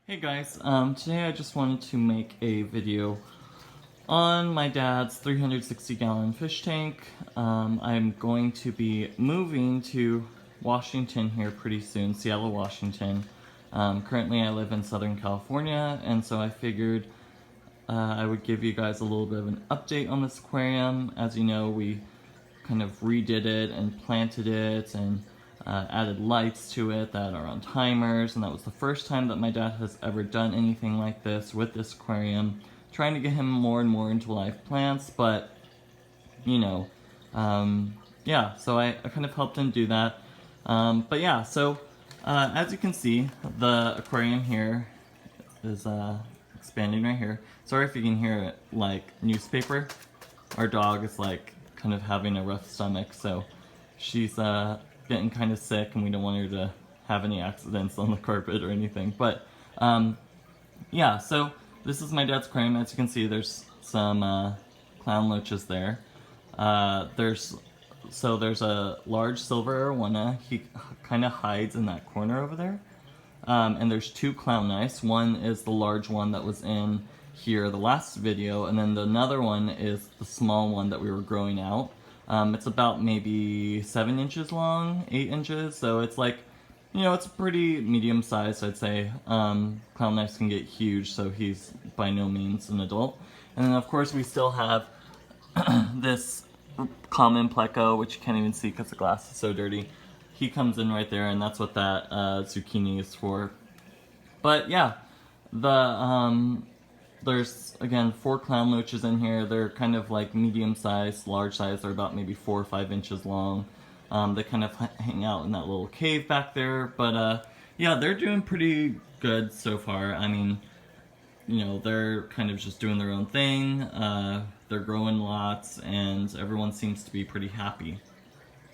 Hey guys, today I just wanted to make a video on my dad's 360-gallon fish tank. I'm going to be moving to Washington here pretty soon, Seattle, Washington. Currently I live in Southern California, and so I figured I would give you guys a little bit of an update on this aquarium. As you know, we kind of redid it and planted it and added lights to it that are on timers, and that was the first time that my dad has ever done anything like this with this aquarium, trying to get him more and more into live plants. But you know, yeah, so I kind of helped him do that. But yeah, so as you can see, the aquarium here is expanding right here. Sorry if you can hear it like newspaper. Our dog is like kind of having a rough stomach, so she's getting kind of sick, and we don't want her to have any accidents on the carpet or anything. But yeah, so this is my dad's aquarium. As you can see, there's some clown loaches there. There's a large silver arowana. He kind of hides in that corner over there. And there's two clown knives. One is the large one that was in here the last video, and then another one is the small one that we were growing out. It's about maybe 7 inches long, 8 inches, so it's like, you know, it's pretty medium sized, I'd say. Clown knives can get huge, so he's by no means an adult. And then of course we still have this common pleco, which you can't even see because the glass is so dirty. He comes in right there, and that's what that zucchini is for. But yeah, there's again 4 clown loaches in here. They're kind of like medium size, large size. They're about maybe 4 or 5 inches long. They kind of hang out in that little cave back there. But yeah, they're doing pretty good so far. I mean, you know, they're kind of just doing their own thing. They're growing lots, and everyone seems to be pretty happy.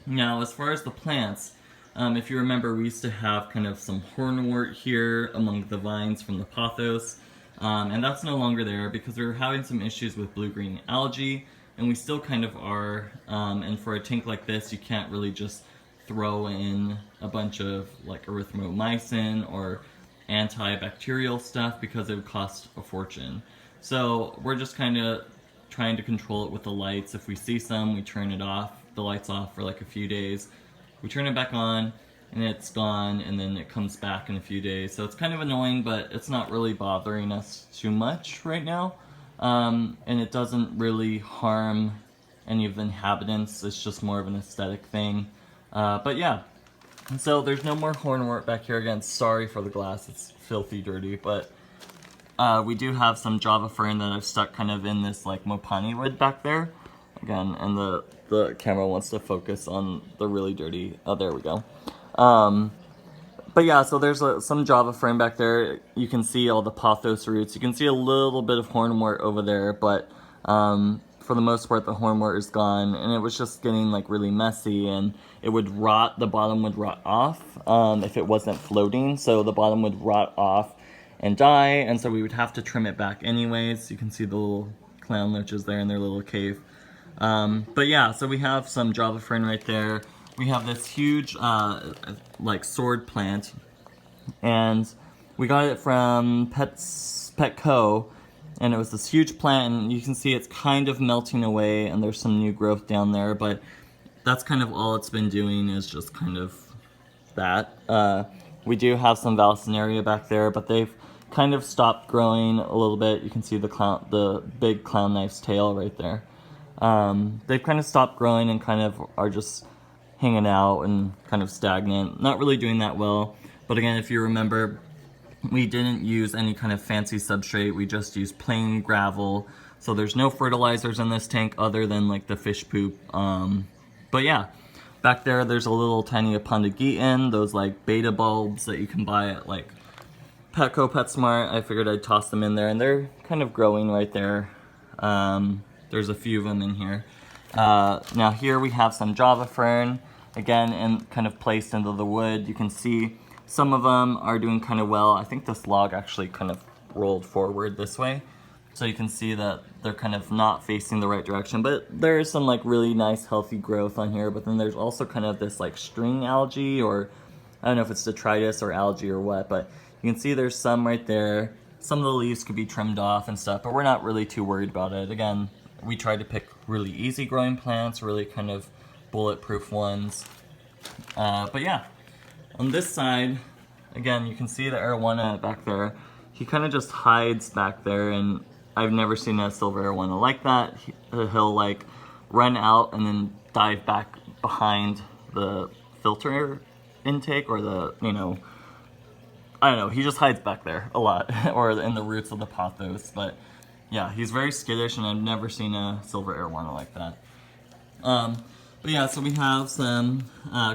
Now, as far as the plants, if you remember, we used to have kind of some hornwort here among the vines from the pothos, and that's no longer there because we were having some issues with blue-green algae, and we still kind of are. And for a tank like this, you can't really just throw in a bunch of like erythromycin or antibacterial stuff because it would cost a fortune. So we're just kind of trying to control it with the lights. If we see some, we turn it off, the lights off for like a few days. We turn it back on and it's gone, and then it comes back in a few days. So it's kind of annoying, but it's not really bothering us too much right now. And it doesn't really harm any of the inhabitants. It's just more of an aesthetic thing. But yeah, so there's no more hornwort back here. Again, sorry for the glass, it's filthy dirty, but we do have some Java fern that I've stuck kind of in this like Mopani wood back there. Again, and the camera wants to focus on the really dirty, oh there we go. But yeah, so there's some Java fern back there. You can see all the pothos roots. You can see a little bit of hornwort over there, but for the most part the hornwort is gone, and it was just getting like really messy, and it would rot, the bottom would rot off if it wasn't floating, so the bottom would rot off and die, and so we would have to trim it back anyways. You can see the little clown loaches there in their little cave. But yeah, so we have some Java fern right there. We have this huge like sword plant, and we got it from Petco, and it was this huge plant, and you can see it's kind of melting away, and there's some new growth down there, but that's kind of all it's been doing, is just kind of that. We do have some Vallisneria back there, but they've kind of stopped growing a little bit. You can see the big clown knife's tail right there. They've kind of stopped growing and kind of are just hanging out and kind of stagnant, not really doing that well. But again, if you remember, we didn't use any kind of fancy substrate. We just used plain gravel, so there's no fertilizers in this tank other than like the fish poop. But yeah, back there's a little tiny Apondageton, those like beta bulbs that you can buy at like Petco, PetSmart. I figured I'd toss them in there, and they're kind of growing right there. There's a few of them in here. Now here we have some Java fern, again, and kind of placed into the wood. You can see some of them are doing kind of well. I think this log actually kind of rolled forward this way, so you can see that they're kind of not facing the right direction, but there is some like really nice healthy growth on here. But then there's also kind of this like string algae or I don't know if it's detritus or algae or what, but you can see there's some right there. Some of the leaves could be trimmed off and stuff, but we're not really too worried about it. Again, we try to pick really easy growing plants, really kind of bulletproof ones. But yeah, on this side, again, you can see the arowana back there. He kind of just hides back there, and I've never seen a silver arowana like that. He'll like run out and then dive back behind the filter intake, or the, you know, I don't know, he just hides back there a lot, or in the roots of the pothos. But yeah, he's very skittish, and I've never seen a silver arowana like that. But yeah, so we have some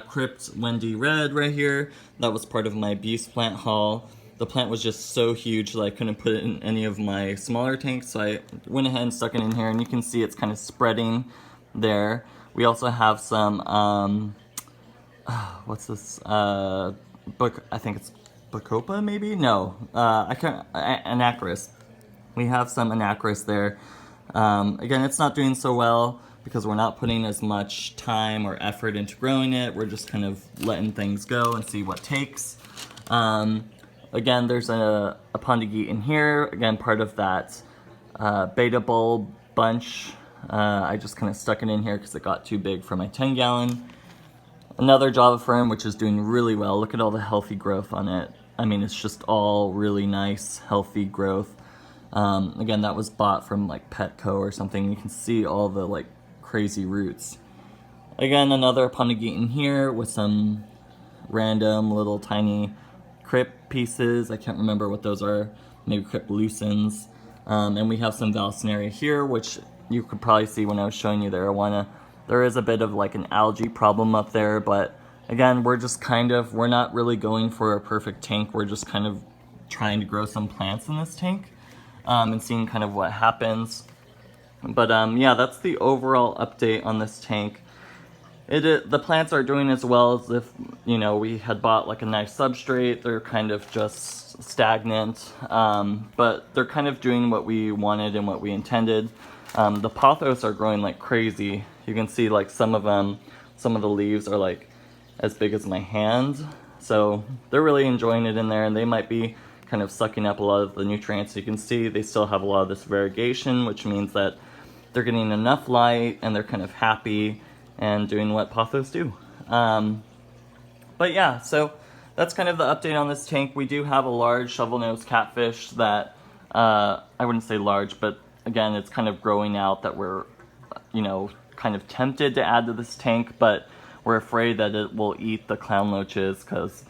Crypt Wendy Red right here. That was part of my beast plant haul. The plant was just so huge that I couldn't put it in any of my smaller tanks, so I went ahead and stuck it in here, and you can see it's kind of spreading there. We also have some, what's this, I think it's Bacopa, maybe? No, Anacris. We have some Anacris there. Again, it's not doing so well because we're not putting as much time or effort into growing it. We're just kind of letting things go and see what takes. Again, there's a Pondigite in here. Again, part of that beta bulb bunch. I just kind of stuck it in here because it got too big for my 10-gallon. Another Java Fern, which is doing really well. Look at all the healthy growth on it. I mean, it's just all really nice, healthy growth. Again, that was bought from like Petco or something. You can see all the like crazy roots. Again, another Pondigite in here with some random little tiny Crypt pieces. I can't remember what those are. Maybe Crypt lucens. And we have some Vallisneria here, which you could probably see when I was showing you the arowana. There is a bit of like an algae problem up there, but again, we're just we're not really going for a perfect tank. We're just kind of trying to grow some plants in this tank, and seeing kind of what happens. But yeah, that's the overall update on this tank. The plants are doing as well as if, you know, we had bought like a nice substrate. They're kind of just stagnant, but they're kind of doing what we wanted and what we intended. The pothos are growing like crazy. You can see like some of the leaves are like as big as my hand. So they're really enjoying it in there, and they might be kind of sucking up a lot of the nutrients. You can see they still have a lot of this variegation, which means that they're getting enough light and they're kind of happy and doing what pothos do. But yeah, so that's kind of the update on this tank. We do have a large shovel-nosed catfish that, I wouldn't say large, but again, it's kind of growing out that we're, you know, kind of tempted to add to this tank, but we're afraid that it will eat the clown loaches because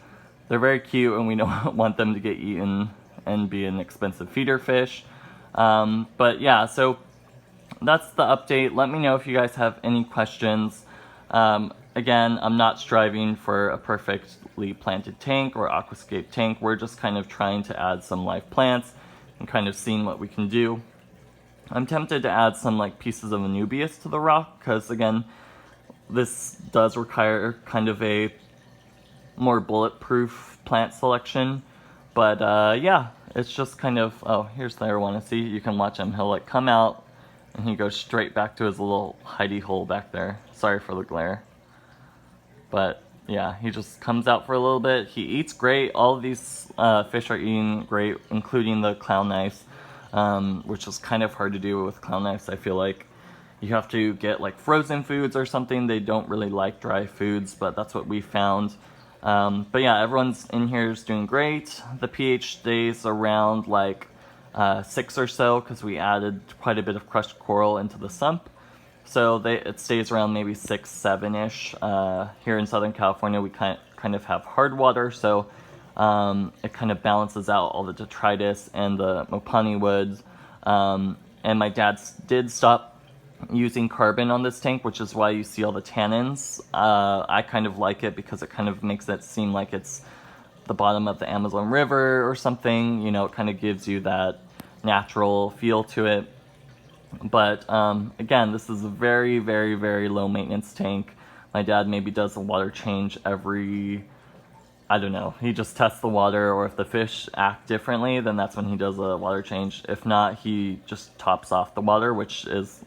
they're very cute and we don't want them to get eaten and be an expensive feeder fish. But yeah, so that's the update. Let me know if you guys have any questions. Again, I'm not striving for a perfectly planted tank or aquascape tank. We're just kind of trying to add some live plants and kind of seeing what we can do. I'm tempted to add some like pieces of Anubias to the rock because, again, this does require kind of a more bulletproof plant selection. But yeah, it's just kind of, oh, here's the arowana. See, you can watch him. He'll like come out and he goes straight back to his little hidey hole back there. Sorry for the glare. But yeah, he just comes out for a little bit. He eats great. All of these fish are eating great, including the clown knives. Which is kind of hard to do with clown knives. I feel like you have to get like frozen foods or something. They don't really like dry foods, but that's what we found. But yeah, everyone's in here is doing great. The pH stays around like 6 or so because we added quite a bit of crushed coral into the sump. So it stays around maybe 6, 7-ish. Here in Southern California, we kind of have hard water, so it kind of balances out all the detritus and the Mopani woods. And my dad did stop using carbon on this tank, which is why you see all the tannins. I kind of like it because it kind of makes it seem like it's the bottom of the Amazon River or something. You know, it kind of gives you that natural feel to it. But again, this is a very, very, very low maintenance tank. My dad maybe does a water change every, I don't know, he just tests the water, or if the fish act differently, then that's when he does a water change. If not, he just tops off the water, which is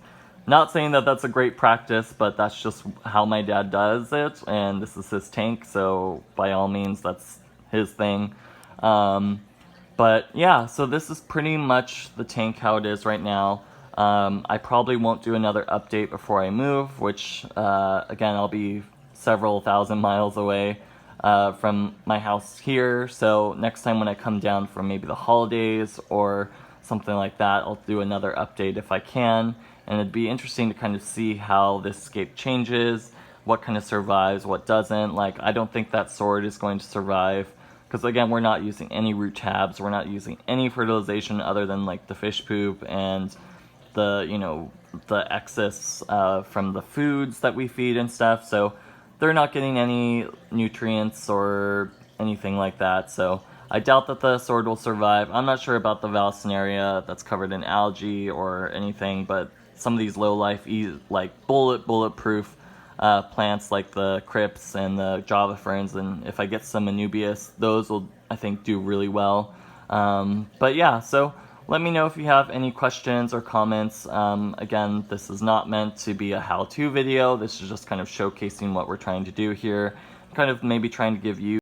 Not saying that that's a great practice, but that's just how my dad does it, and this is his tank, so by all means, that's his thing. But yeah, so this is pretty much the tank how it is right now. I probably won't do another update before I move, which, again, I'll be several thousand miles away from my house here. So next time when I come down for maybe the holidays or something like that, I'll do another update if I can. And it'd be interesting to kind of see how this scape changes, what kind of survives, what doesn't. Like, I don't think that sword is going to survive. Because again, we're not using any root tabs, we're not using any fertilization other than like the fish poop and the, you know, the excess from the foods that we feed and stuff. So they're not getting any nutrients or anything like that. So I doubt that the sword will survive. I'm not sure about the Vallisneria that's covered in algae or anything, but some of these low life, like bulletproof plants like the crypts and the java ferns, and if I get some Anubias, those will, I think, do really well. But yeah, so let me know if you have any questions or comments. Again, this is not meant to be a how-to video. This is just kind of showcasing what we're trying to do here, kind of maybe trying to give you